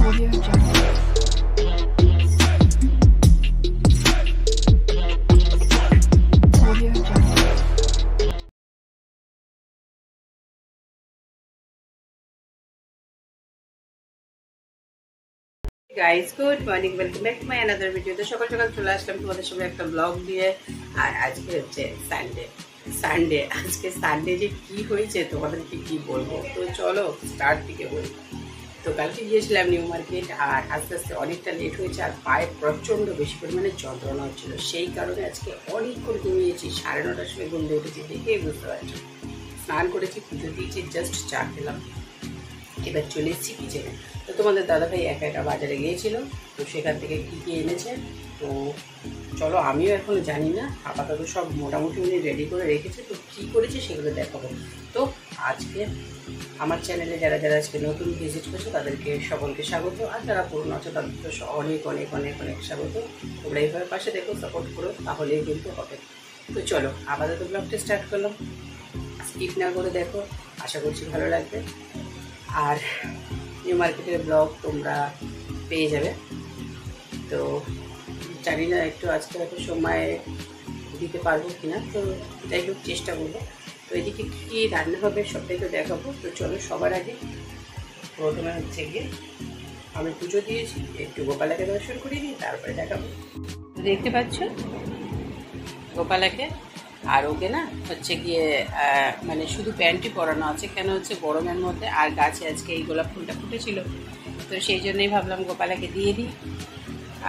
Audio Jungle. Audio Jungle. Guys good morning, welcome back to my another video. তো সকাল সকাল চলে আসলাম তোমাদের সঙ্গে একটা ব্লগ দিয়ে। আর আজকে হচ্ছে সানডে আজকে সানডে যে কি হয়েছে তোমাদেরকে কি বলবো। তো চলো স্টার্ট থেকে বলি। তো কালকে গিয়েছিলাম নিউ মার্কেট, আর আস্তে আস্তে অনেকটা লেট হয়েছে, আর পায়ে প্রচণ্ড বেশি পরিমাণে যন্ত্রণা হচ্ছিলো। সেই কারণে আজকে অনেকক্ষণ ঘুমিয়েছি, 9:30টার সময় ঘুম দিয়ে উঠেছি, দেখেই বুঝতে পারছো। স্নান করেছি, পুজো দিয়েছি, জাস্ট চা খেলাম, এবার চলে এসেছি কিচেনে। তো তোমাদের দাদাভাই একা একা বাজারে গিয়েছিল, তো সেখান থেকে কী কী এনেছে তো চলো, আমিও এখনও জানি না, আপাতত সব মোটামুটি উনি রেডি করে রেখেছে। তো কী করেছে সেগুলো দেখাবো। তো আজকে আমার চ্যানেলে যারা যারা আজকে নতুন ভিজিট করছে তাদেরকে সকলকে স্বাগত, আর যারা পুরনো আছে তাদের তো অনেক অনেক অনেক অনেক স্বাগত। তোমরা এইভাবে পাশে দেখো, সাপোর্ট করো, তাহলেই কিন্তু হবে। তো চলো আপাতত ব্লগটা স্টার্ট করলাম, স্কিপ না করে দেখো, আশা করছি ভালো লাগবে। আর নিউ মার্কেটের ব্লগ তোমরা পেয়ে যাবে। তো জানি না একটু আজকে একটু সময় দিতে পারবো কিনা, তো যাই হোক চেষ্টা করবো। তো এদিকে কী রান্না হবে সবটাই তো দেখাবো। তো চলো, সবার আগে প্রথমে হচ্ছে গিয়ে আমি পুজো দিয়েছি, একটু গোপালাকে দর্শন করিয়ে দিই, তারপরে দেখাবো। দেখতে পাচ্ছ গোপালাকে, আর ওকে না হচ্ছে গিয়ে মানে শুধু প্যান্টই পরানো আছে, কেন হচ্ছে গরমের মধ্যে, আর গাছে আজকে এই গোলাপ ফুলটা ফুটেছিল, তো সেই জন্যই ভাবলাম গোপালাকে দিয়ে দিই।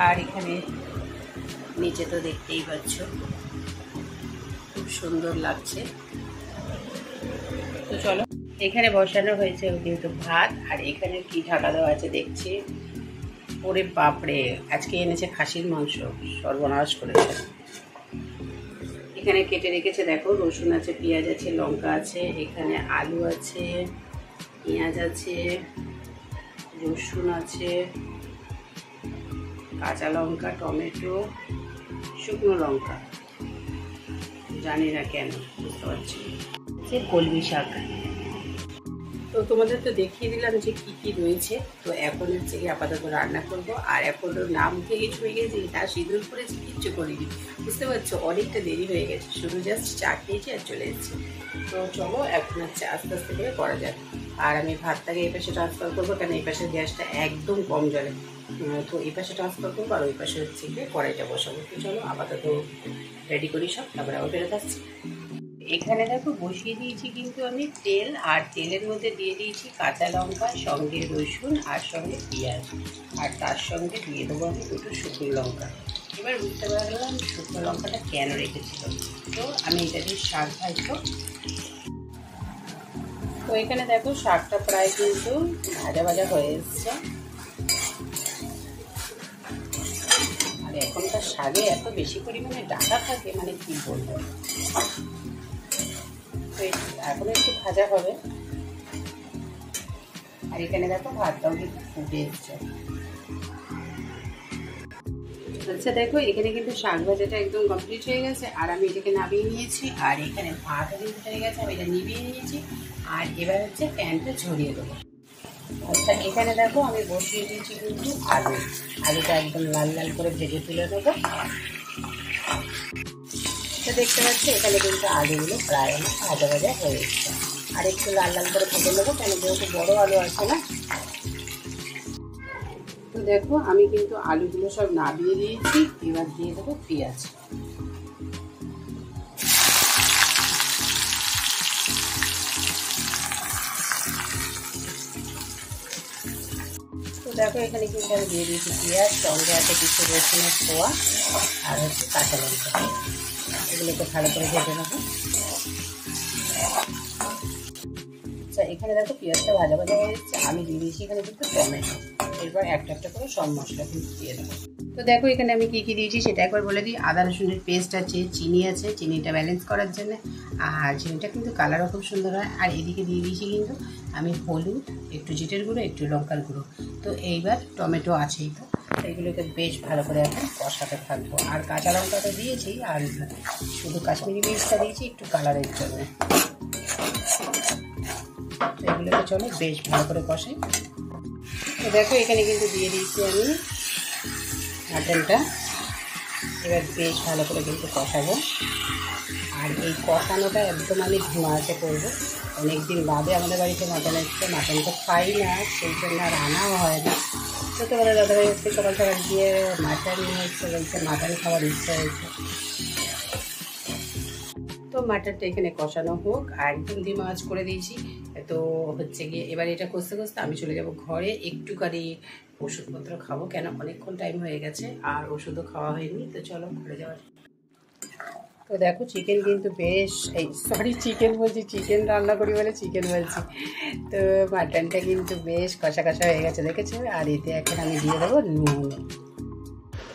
আর এখানে নিচে তো দেখতেই পাচ্ছ খুব সুন্দর লাগছে। তো চলো, এখানে বসানো হয়েছে কিন্তু ভাত, আর এখানে কি ঢাকা দেওয়া আছে দেখছি। ওরে বাপরে, আজকে এনেছে খাসির মাংস, সর্বনাশ করেছে। এখানে কেটে রেখেছে দেখো, রসুন আছে, পেঁয়াজ আছে, লঙ্কা আছে, এখানে আলু আছে, পেঁয়াজ আছে, রসুন আছে, কাঁচা লঙ্কা, টমেটো, শুকনো লঙ্কা, জানি না কেন, বুঝতে পারছি। কলমি শাক। তো তোমাদের তো দেখিয়ে দিলাম যে কি কি রয়েছে। তো এখন হচ্ছে কি আপাতত রান্না করবো। আর এখন নাম থেকে ছুঁয়ে গেছি, না সিঁদুর করেছি, কিচ্ছু করিনি, বুঝতে পারছো, অনেকটা দেরি হয়ে গেছে, শুধু জাস্ট চা খেয়েছি আর চলে এসেছি। তো চলো এখন হচ্ছে আস্তে আস্তে করে করা যাক। আর আমি ভাতটাকে এই পাশে ট্রান্সফার করবো, কেন এই পাশের গ্যাসটা একদম কম জ্বলে। তো এই পাশে ট্রান্সফার করবো, আর ওই পাশে হচ্ছে গিয়ে কড়াইটা বসাবো। তো চলো আপাতত রেডি করি সব, তারপরে আবার বেরোতে আসছি। এখানে দেখো বসিয়ে দিয়েছি কিন্তু আমি তেল, আর তেলের মধ্যে দিয়ে দিয়েছি কাঁচা লঙ্কা, সঙ্গে রসুন, আর সঙ্গে পেঁয়াজ, আর তার সঙ্গে দিয়ে দেবো আমি দুটো শুকনো লঙ্কা। এবার বুঝতে পারলাম শুকনো লঙ্কাটা কেন রেখেছিল। তো আমি এটা দিয়ে শাক ভাজবো। তো এখানে দেখো শাকটা প্রায় কিন্তু ভাজা ভাজা হয়ে এসছে। আর এখনকার শাকে এত বেশি পরিমাণে ডাঁটা থাকে, মানে কি বলবো। এখন একটু ভাজা হবে। আর এখানে দেখো ভাতটাও কিন্তু ফুটে এসছে। আচ্ছা দেখো, এখানে কিন্তু শাক ভাজাটা একদম কমপ্লিট হয়ে গেছে, আর আমি এটাকে নামিয়ে নিয়েছি। আর এখানে ভাতও কিন্তু হয়ে গেছে, আমি এটা নিভিয়ে নিয়েছি। আর এবার হচ্ছে প্যানটা ঝরিয়ে দেবো। আচ্ছা এখানে দেখো আমি বসিয়ে দিয়েছি কিন্তু আলুটা একদম লাল লাল করে ভেজে তুলে নেবো। তো দেখতে পাচ্ছি এখানে কিন্তু আলুগুলো প্রায় আমার ভাজা ভাজা হয়ে গেছে। আর একটু লাল লাল করে ভেজে নেবো, কেন যেহেতু বড়ো আলু আছে না। তো দেখো আমি কিন্তু আলুগুলো সব নামিয়ে দিয়েছি, এবার দিয়ে দেবো পেঁয়াজ। তো দেখো এখানে কিন্তু আমি দিয়ে দিয়েছি পেঁয়াজ, সঙ্গে আছে কিছু রসুনের কোয়া, আর হচ্ছে কাঁচা লঙ্কা, এগুলোকে ভালো করে ভেজে নেবো। আচ্ছা এখানে দেখো পেঁয়াজটা ভাজা ভাজা হয়ে যাচ্ছে, আমি দিয়ে দিয়েছি এখানে কিন্তু টমেটো। এরপর একটা একটা করে সব মশলা কিন্তু দিয়ে দেবো। তো দেখো এখানে আমি কী কী দিয়েছি সেটা একবার বলে দিই। আদা রসুনের পেস্ট আছে, চিনি আছে, চিনিটা ব্যালেন্স করার জন্য, আর চিনিটা কিন্তু কালারও খুব সুন্দর হয়। আর এদিকে দিয়ে দিয়েছি কিন্তু আমি হলুদ, একটু জিরের গুঁড়ো, একটু লঙ্কার গুঁড়ো। তো এইবার টমেটো আছেই, তো এগুলোকে বেশ ভালো করে এখন কষাতে থাকবো। আর কাঁচা লঙ্কাটা দিয়েছি, আর শুধু কাশ্মীরি মির্চটা দিয়েছি একটু কালারের জন্য। তো এগুলোকে চলো বেশ ভালো করে কষাই। তো দেখো এখানে কিন্তু দিয়ে দিয়েছি আমি মাটনটা। এবার বেশ ভালো করে কিন্তু কষাবো। আর এই কষানোটা একদম আমি ধোঁয়া আছে করবো। অনেক দিন বাদে আমাদের বাড়িতে মাটন এসছে, মাটন তো খাই না, সেই জন্য আর আনাও হয় না। ছোটোবেলা দাদাভাই হচ্ছে সকাল সকাল গিয়ে মাটন নিয়ে এসছে, বলছে মাটন খাওয়ার ইচ্ছা হয়েছে। তো মাটনটা এখানে কষানো হোক, আর একদম ধিমা আঁচ করে দিয়েছি। তো হচ্ছে গিয়ে এবার এটা কষতে কষতে আমি চলে যাব ঘরে, একটুখানি ওষুধপত্র খাবো, কেন অনেকক্ষণ টাইম হয়ে গেছে আর ওষুধও খাওয়া হয়নি। তো চলো ঘরে যাওয়ার। তো দেখো চিকেন কিন্তু বেশ, চিকেন বলছি, চিকেন রান্না করি বলে চিকেন বলছি। তো মাটনটা কিন্তু বেশ কষা কষা হয়ে গেছে, দেখেছো। আর এতে এখন আমি দিয়ে দেবো নুন।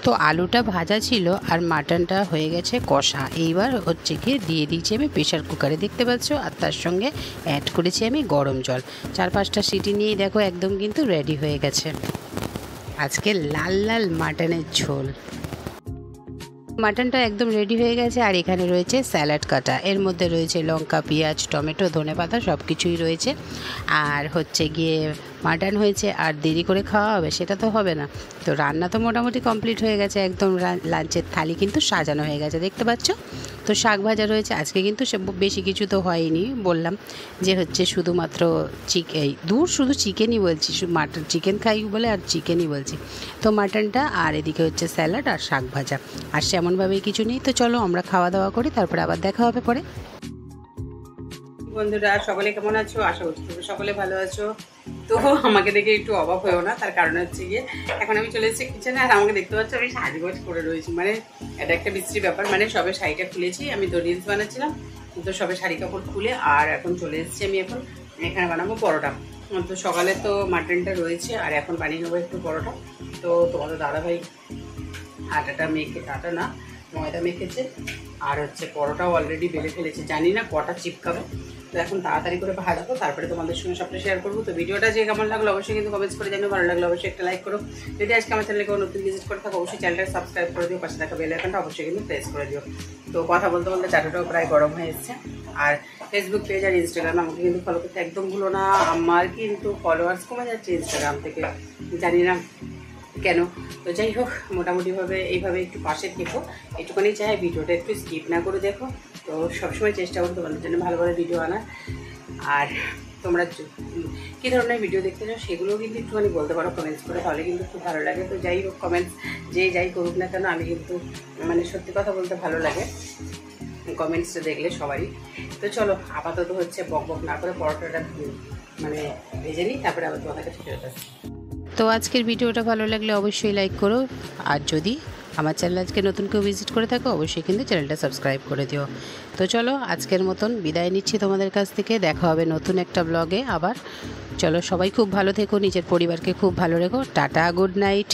তো আলুটা ভাজা ছিল আর মাটনটা হয়ে গেছে কষা। এইবার হচ্ছে গিয়ে দিয়ে দিয়েছি আমি প্রেশার কুকারে, দেখতে পাচ্ছ। আর তার সঙ্গে অ্যাড করেছি আমি গরম জল। 4-5টা সিটি নিয়েই দেখো একদম কিন্তু রেডি হয়ে গেছে আজকে লাল লাল মাটনের ঝোল। মাটনটা একদম রেডি হয়ে গেছে। আর এখানে রয়েছে স্যালাড কাটা, এর মধ্যে রয়েছে লঙ্কা, পেঁয়াজ, টমেটো, ধনেপাতা সব কিছুই রয়েছে। আর হচ্ছে গিয়ে মাটন হয়েছে, আর দেরি করে খাওয়া হবে সেটা তো হবে না। তো রান্না তো মোটামুটি কমপ্লিট হয়ে গেছে, একদম লাঞ্চের থালি কিন্তু সাজানো হয়ে গেছে, দেখতে পাচ্ছ। তো শাক ভাজা রয়েছে আজকে, কিন্তু সে বেশি কিছু তো হয়নি, বললাম যে হচ্ছে শুধুমাত্র শুধু চিকেনই বলছি, মাটন চিকেন খাই বলে আর চিকেনই বলছি। তো মাটনটা, আর এদিকে হচ্ছে স্যালাড আর শাক ভাজা, আর সেমনভাবেই কিছু নেই। তো চলো আমরা খাওয়া দাওয়া করি, তারপরে আবার দেখা হবে পরে। বন্ধুরা সকলে কেমন আছো? আশা করছি তুমি সকলে ভালো আছো। তো আমাকে দেখে একটু অবাক হয়েও না, তার কারণ হচ্ছে গিয়ে এখন আমি চলে এসেছি কিচেনে। আর আমাকে দেখতে পাচ্ছ আমি সাজগোজ করে রয়েছি, মানে এটা একটা বিশ্রী ব্যাপার। মানে সবে শাড়িটা খুলেছি, আমি তো রিলস বানাচ্ছিলাম, তো সবে শাড়ি কাপড় খুলে আর এখন চলে এসেছি আমি এখন এখানে বানাবো পরোটা। তো সকালে তো মাটনটা রয়েছে, আর এখন বানিয়ে নেবো একটু পরোটা। তো তোমাদের দাদাভাই আটাটা মেখে, আটা না ময়দা মেখেছে, আর হচ্ছে পরোটাও অলরেডি বেলে ফেলেছে, জানি না কটা চিপকাবে। তো এখন তাড়াতাড়ি করে ভাজাবো, তারপরে তোমাদের সঙ্গে সবটা শেয়ার করবো। তো ভিডিওটা যে কেমন লাগলো অবশ্যই কিন্তু কমেন্টস করে জানিও, ভালো লাগলো অবশ্যই একটা লাইক করো। যদি আজকে আমার চ্যানেলে কেউ নতুন ভিজিট করে থাকো অবশ্যই চ্যানেলটা সাবস্ক্রাইব করে দিও, পাশে থাকা বেল আইকনটা অবশ্যই কিন্তু প্রেস করে দিও। তো কথা বলতে বলতে চাটাটাও প্রায় গরম হয়ে এসছে। আর ফেসবুক পেজ আর ইনস্টাগ্রামে আমাকে কিন্তু ফলো করতে একদম ভুলো না। আমার কিন্তু ফলোয়ার্স কমে যাচ্ছে ইনস্টাগ্রাম থেকে, জানি না কেন। তো যাই হোক, মোটামুটিভাবে এইভাবে একটু পাশে থেকো, একটুখানি চাই ভিডিওটা একটু স্কিপ না করে দেখো। তো সবসময় চেষ্টা করো তোমাদের জন্য ভালো ভালো ভিডিও আনার। আর তোমরা কী ধরনের ভিডিও দেখতে চাও সেগুলোও কিন্তু একটুখানি বলতে পারো কমেন্টস করে, তাহলে কিন্তু খুব ভালো লাগে। তো যাই হোক, কমেন্টস যে যাই করুক না কেন, আমি কিন্তু মানে সত্যি কথা বলতে ভালো লাগে কমেন্টসটা দেখলে সবারই। তো চলো আপাতত হচ্ছে বক বক না করে পরোটাটা মানে ভেজে নিই, তারপরে আবার তোমাদের কাছে ফেরত আসছি। তো আজকের ভিডিওটা ভালো লাগলে অবশ্যই লাইক করো, আর যদি আমার চ্যানেল আজকে নতুন কেউ ভিজিট করে থাকো অবশ্যই কিন্তু চ্যানেলটা সাবস্ক্রাইব করে দিও। তো চলো আজকের মতন বিদায় নিচ্ছি তোমাদের কাছ থেকে, দেখা হবে নতুন একটা ব্লগে আবার। চলো সবাই খুব ভালো থেকো, নিজের পরিবারকে খুব ভালো রেখো। Tata, good night.